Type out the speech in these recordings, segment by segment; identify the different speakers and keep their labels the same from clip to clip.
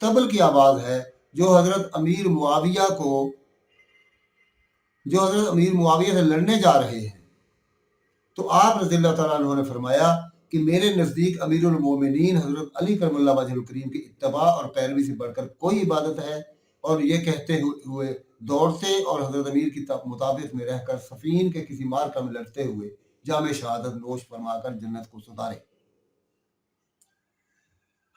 Speaker 1: طبل کی آواز ہے جو حضرت امیر معاویہ سے لڑنے جا رہے ہیں۔ تو آپ رضی اللہ تعالیٰ عنہ نے فرمایا کہ میرے نزدیک امیر المومنین حضرت علی کرم اللہ وجہ الکریم کی اتباع اور پیروی سے بڑھ کر کوئی عبادت ہے، اور یہ کہتے ہوئے دوڑتے اور حضرت امیر کی مطابق میں رہ کر صفین کے کسی مارکہ میں لڑتے ہوئے جام شہادت نوش فرما کر جنت کو ستارے۔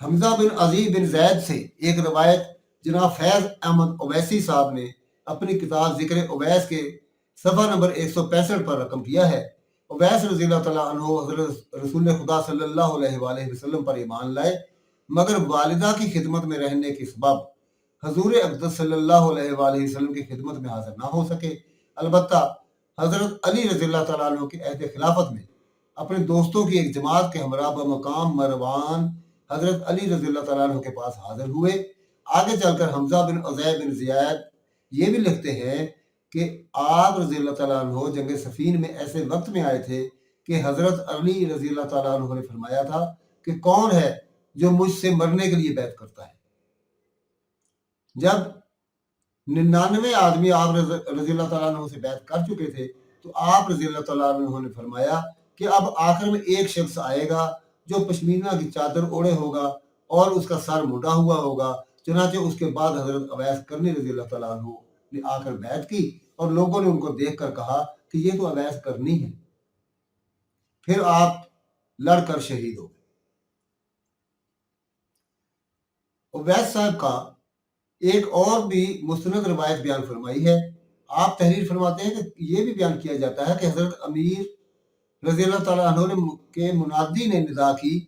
Speaker 1: حمزہ بن عزیز بن زید سے ایک روایت جناب فیض احمد اویسی صاحب نے اپنی کتاب ذکر اویس کے صفحہ نمبر 165 پر رقم کیا ہے۔ اویس رضی اللہ تعالیٰ عنہ حضرت رسول خدا صلی اللہ علیہ وآلہ وسلم پر ایمان لائے، مگر والدہ کی خدمت میں رہنے کے سبب حضور اقدس صلی اللہ علیہ وآلہ وسلم کی خدمت میں حاضر نہ ہو سکے۔ البتہ حضرت علی رضی اللہ تعالیٰ عنہ کے عہد خلافت میں اپنے دوستوں کی ایک جماعت کے ہمراہ بمقام مروان حضرت علی رضی اللہ تعالیٰ عنہ کے پاس حاضر ہوئے۔ آگے چل کر حمزہ بن عزیز بن زیاد یہ بھی لکھتے ہیں کہ آپ رضی اللہ تعالیٰ عنہ جنگ صفین میں ایسے وقت میں آئے تھے کہ حضرت علی رضی اللہ تعالیٰ عنہ نے فرمایا تھا کہ کون ہے جو مجھ سے مرنے کے لیے بیعت کرتا ہے۔ جب 99 آدمی آپ رضی اللہ تعالیٰ عنہ سے بیعت کر چکے تھے تو آپ رضی اللہ تعالیٰ عنہ نے فرمایا کہ اب آخر میں ایک شخص آئے گا جو پشمینہ کی چادر اوڑے ہوگا اور اس کا سر مڈا ہوا ہوگا۔ چنانچہ اس کے بعد حضرت اویس کرنی رضی اللہ تعالیٰ عنہ نے آ کر بیعت کی اور لوگوں نے ان کو دیکھ کر کہا کہ یہ تو اویس کرنی ہے۔ پھر آپ لڑ کر شہید ہو گئے۔ اویس صاحب کا ایک اور بھی مستند روایت بیان فرمائی ہے۔ آپ تحریر فرماتے ہیں کہ یہ بھی بیان کیا جاتا ہے کہ حضرت امیر رضی اللہ تعالیٰ عنہ کے منادی نے ندا کی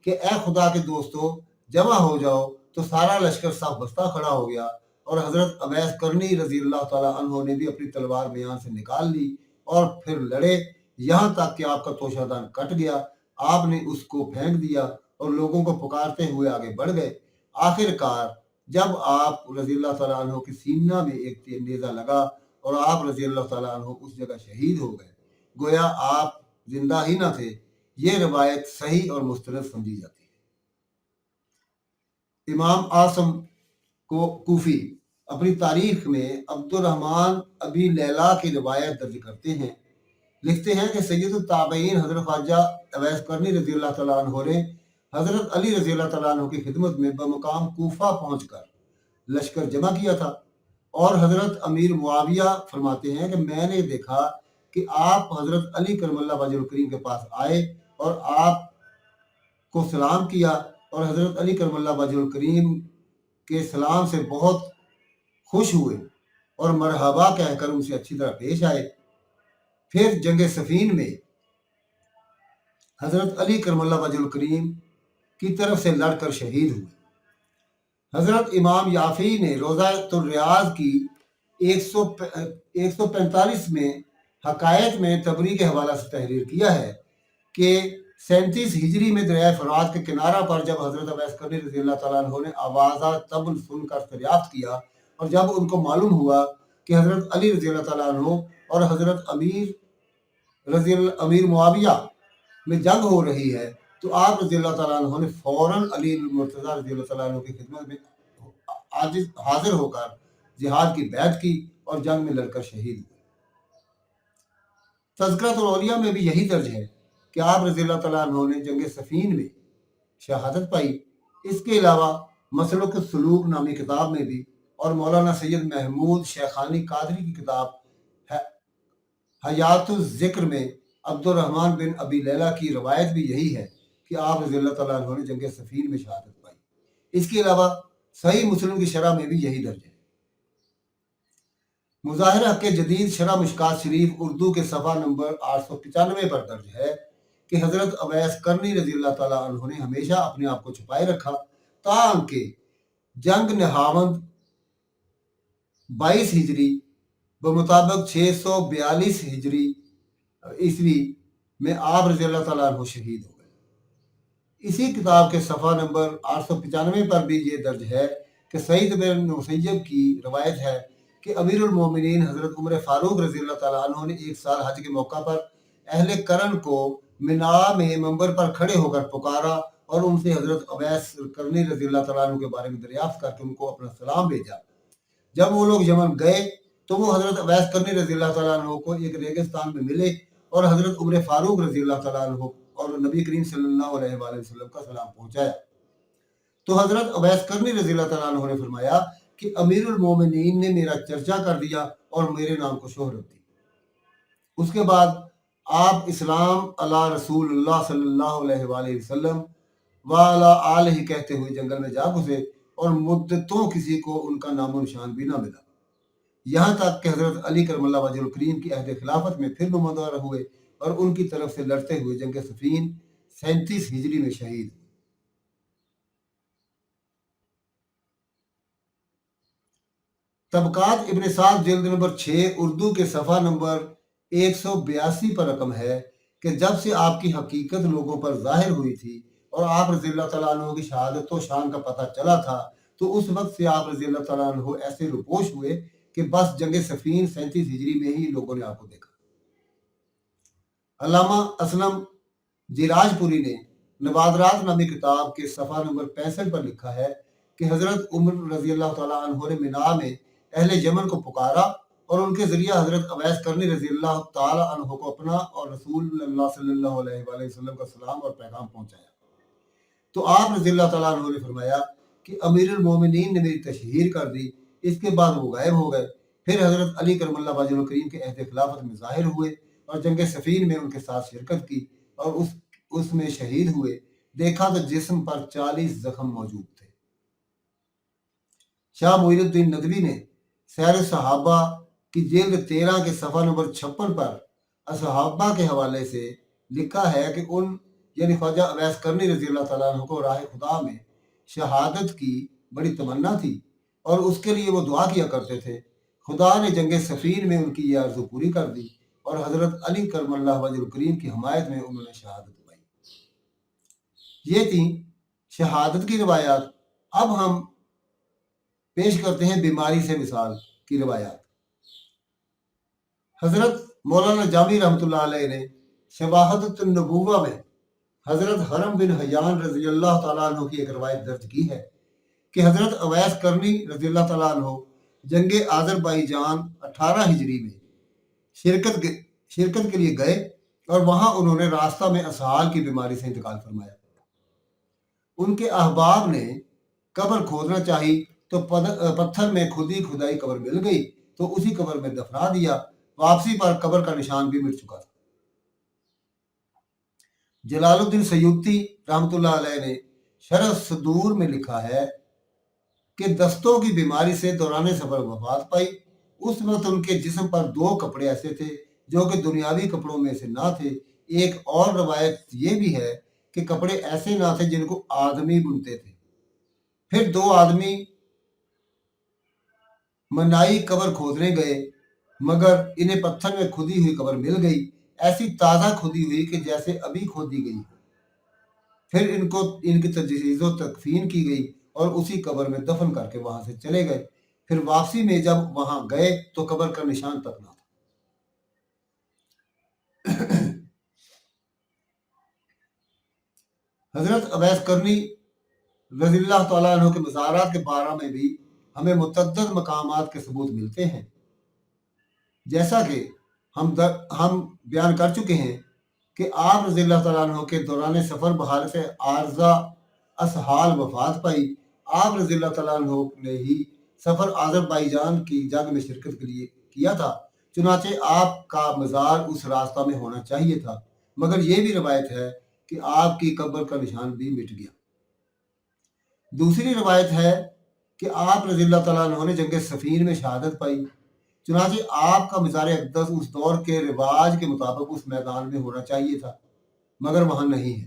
Speaker 1: کہ اے خدا کے دوستو جمع ہو جاؤ، تو سارا لشکر صف بستہ کھڑا ہو گیا اور حضرت اویس کرنی رضی اللہ تعالیٰ عنہ نے بھی اپنی تلوار میان سے نکال لی اور پھر لڑے، یہاں تک کہ آپ کا توشہ دان کٹ گیا۔ آپ نے اس کو پھینک دیا اور لوگوں کو پکارتے ہوئے آگے بڑھ گئے۔ آخر کار جب آپ رضی اللہ تعالیٰ عنہ کی سینہ میں ایک نیزہ لگا اور آپ رضی اللہ تعالیٰ عنہ اس جگہ شہید ہو گئے، گویا آپ زندہ ہی نہ تھے۔ یہ روایت صحیح اور مستند سمجھی جاتی ہے۔ امام عاصم کوفی اپنی تاریخ میں عبد الرحمن ابی لیلا کی روایت درج کرتے ہیں، لکھتے ہیں کہ سید التابعین حضرت خواجہ اویس کرنی رضی اللہ تعالیٰ عنہ نے حضرت علی رضی اللہ تعالیٰ عنہ کی خدمت میں بمقام کوفہ پہنچ کر لشکر جمع کیا تھا، اور حضرت امیر معاویہ فرماتے ہیں کہ میں نے دیکھا کہ آپ حضرت علی کرم اللہ وجہ الکریم کے پاس آئے اور آپ کو سلام کیا، اور حضرت علی کرم اللہ وجہ الکریم کے سلام سے بہت خوش ہوئے اور مرحبا کہہ کر ان سے اچھی طرح پیش آئے۔ پھر جنگ صفین میں حضرت علی کرم اللہ وجہ الکریم کی طرف سے لڑ کر شہید ہوئے۔ حضرت امام یافعی نے روضہ الریاض کی 145 میں حقائق میں تبری کے حوالہ سے تحریر کیا ہے کہ 37 ہجری میں دریائے فرات کے کنارہ پر جب حضرت اویس کرنی رضی اللہ تعالیٰ عنہ نے آوازہ طبل سن کر دریافت کیا، اور جب ان کو معلوم ہوا کہ حضرت علی رضی اللہ تعالیٰ عنہ اور حضرت امیر معاویہ میں جنگ ہو رہی ہے، تو آپ رضی اللہ تعالیٰ عنہ نے فوراً علی المرتضیٰ رضی اللہ تعالیٰ عنہ کی خدمت میں حاضر ہو کر جہاد کی بیعت کی اور جنگ میں لڑ کر شہید ہوئے۔ تذکرۃ الاولیاء میں بھی یہی درج ہے کہ آپ رضی اللہ تعالیٰ عنہ نے جنگ صفین میں شہادت پائی۔ اس کے علاوہ مسلک السلوک نامی کتاب میں بھی اور مولانا سید محمود شیخانی قادری کی کتاب حیات الذکر میں عبد الرحمن بن ابی لیلا کی روایت بھی یہی ہے کہ آپ رضی اللہ تعالیٰ عنہ نے جنگ صفین میں شہادت پائی۔ اس کے علاوہ صحیح مسلم کی شرح میں بھی یہی درج ہے۔ مظاہر حق جدید شرح مشکات شریف اردو کے صفحہ نمبر 895 پر درج ہے کہ حضرت اویس کرنی رضی اللہ تعالیٰ عنہ نے ہمیشہ اپنے آپ کو چھپائے رکھا تاکہ جنگ نہاوند 22 ہجری بمطابق 642 ہجری عیسوی میں آپ رضی اللہ تعالیٰ عنہ شہید ہو گئے۔ اسی کتاب کے صفحہ نمبر 895 پر بھی یہ درج ہے کہ سعید بن مسیب کی روایت ہے کہ امیر المومنین حضرت عمر فاروق رضی اللہ تعالیٰ عنہ نے ایک سال حج کے موقع پر اہل کرن کو منا میں منبر پر کھڑے ہو کر پکارا اور ان سے حضرت اویس کرنی رضی اللہ تعالیٰ عنہ کے بارے میں دریافت کر کے ان کو اپنا سلام بھیجا۔ جب وہ لوگ یمن گئے تو وہ حضرت اویس کرنی رضی اللہ تعالیٰ عنہ کو ایک ریگستان میں ملے اور حضرت عمر فاروق رضی اللہ تعالیٰ عنہ اور نبی کریم صلی اللہ علیہ وآلہ وسلم کا سلام پہنچایا۔ تو حضرت اویس کرنی رضی اللہ تعالیٰ عنہ نے فرمایا کہ امیر المومنین نے میرا چرچا کر دیا اور میرے نام کو شہرت دی۔ اس کے بعد آپ اسلام علی رسول اللہ صلی اللہ علیہ وآلہ وسلم وعلی آلہ کہتے ہوئے جنگل میں جا گھسے اور مدتوں کسی کو ان کا نام و نشان بھی نہ ملا، یہاں تک کہ حضرت علی کرم اللہ وجہ الکریم کی عہد خلافت میں پھر نمودار ہوئے اور ان کی طرف سے لڑتے ہوئے جنگ صفین 37 ہجری میں شہید ہوئے۔ طبقات ابن سعد جلد نمبر 6 اردو کے صفحہ نمبر 182 پر رقم ہے کہ جب سے آپ کی حقیقت لوگوں پر ظاہر ہوئی تھی اور آپ رضی اللہ تعالیٰ عنہ کی شہادت و شان کا پتہ چلا تھا تو اس وقت سے آپ رضی اللہ تعالیٰ عنہ ایسے روپوش ہوئے کہ بس جنگ صفین 37 ہجری میں ہی لوگوں نے آپ کو دیکھا۔ علامہ اسلم جیراج پوری نے نوادرات نامی کتاب کے صفحہ نمبر 65 پر لکھا ہے کہ حضرت عمر رضی اللہ تعالیٰ عنہ نے مینا میں اہل یمن کو پکارا اور ان کے ذریعہ حضرت اویس کرنی رضی اللہ تعالیٰ عنہ کو اپنا اور رسول اللہ صلی اللہ علیہ وآلہ وسلم کا سلام اور پیغام پہنچایا۔ تو آپ رضی اللہ تعالیٰ عنہ نے فرمایا کہ امیر المومنین نے میری تشہیر کر دی۔ اس کے بعد وہ غائب ہو گئے۔ پھر حضرت علی کرم اللہ وجہ الکریم کے عہد خلافت میں ظاہر ہوئے اور جنگ صفین میں ان کے ساتھ شرکت کی اور اس میں شہید ہوئے۔ دیکھا تو جسم پر 40 زخم موجود تھے۔ شاہ معین الدین ندوی نے سیر صحابہ کی جلد 13 کے صفحہ نمبر 56 پر اصحابہ کے حوالے سے لکھا ہے کہ ان یعنی خواجہ اویس کرنی رضی اللہ تعالیٰ عنہ کو راہ خدا میں شہادت کی بڑی تمنا تھی اور اس کے لیے وہ دعا کیا کرتے تھے۔ خدا نے جنگ صفین میں ان کی یہ آرزو پوری کر دی اور حضرت علی کرم اللہ وجہ الکریم کی حمایت میں انہوں نے شہادت پائی۔ یہ تھیں شہادت کی روایات۔ اب ہم پیش کرتے ہیں بیماری سے مثال کی روایات۔ حضرت مولانا جامی رحمۃ اللہ علیہ نے شواہد النبوہ میں حضرت حرم بن حیان رضی اللہ تعالیٰ عنہ کی ایک روایت درج کی ہے کہ حضرت اویس کرنی رضی اللہ تعالیٰ عنہ جنگ آذربائیجان 18 ہجری میں شرکت کے لیے گئے اور وہاں انہوں نے راستہ میں اسہال کی بیماری سے انتقال فرمایا۔ ان کے احباب نے قبر کھودنا چاہی تو پتھر میں کھدائی قبر مل گئی تو اسی قبر میں دفنا دیا۔ واپسی پر قبر کا نشان بھی مٹ چکا تھا۔ جلال الدین سیوطی رحمۃ اللہ علیہ نے شرح صدور میں لکھا ہے کہ دستوں کی بیماری سے دوران سفر وفات پائی۔ اس وقت ان کے جسم پر 2 کپڑے ایسے تھے جو کہ دنیاوی کپڑوں میں سے نہ تھے۔ ایک اور روایت یہ بھی ہے کہ کپڑے ایسے نہ تھے جن کو آدمی بنتے تھے۔ پھر 2 آدمی منائی قبر کھودنے گئے مگر انہیں پتھر میں کھدی ہوئی قبر مل گئی، ایسی تازہ کھدی ہوئی کہ جیسے ابھی کھودی گئی۔ پھر ان کی تجہیز و تکفین کی گئی اور اسی قبر میں دفن کر کے وہاں سے چلے گئے۔ پھر واپسی میں جب وہاں گئے تو قبر کا نشان تک نہ تھا۔ حضرت اویس کرنی رضی اللہ تعالیٰ عنہ کے مزارات کے بارے میں بھی ہمیں متعدد مقامات کے ثبوت ملتے ہیں، جیسا کہ ہم بیان کر چکے ہیں کہ آپ رضی اللہ تعالیٰ عنہ کے دوران سفر بحالت عارضہ اسہال وفات پائی۔ آپ رضی اللہ تعالیٰ عنہ نے ہی سفر آذربائیجان کی جنگ میں شرکت کے لیے کیا تھا، چنانچہ آپ کا مزار اس راستہ میں ہونا چاہیے تھا، مگر یہ بھی روایت ہے کہ آپ کی قبر کا نشان بھی مٹ گیا۔ دوسری روایت ہے کہ آپ رضی اللہ تعالیٰ عنہ نے جنگ صفین میں شہادت پائی، چنانچہ آپ کا مزار اقدس اس دور کے رواج کے مطابق اس میدان میں ہونا چاہیے تھا، مگر وہاں نہیں ہے۔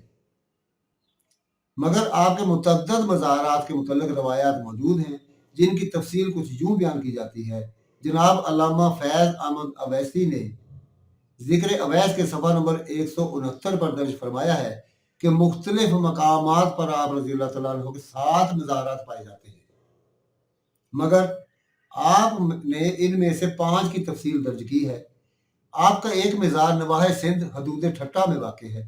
Speaker 1: مگر آپ کے متعدد مزارات کے متعلق روایات موجود ہیں جن کی تفصیل کچھ یوں بیان کی جاتی ہے۔ جناب علامہ فیض احمد اویسی نے ذکر اویس کے صفحہ نمبر 169 پر درج فرمایا ہے کہ مختلف مقامات پر آپ رضی اللہ تعالیٰ عنہ کے 7 مزارات پائے جاتے ہیں، مگر آپ نے ان میں سے 5 کی تفصیل درج کی ہے۔ آپ کا ایک مزار نواح سندھ حدود ٹھٹہ میں واقع ہے۔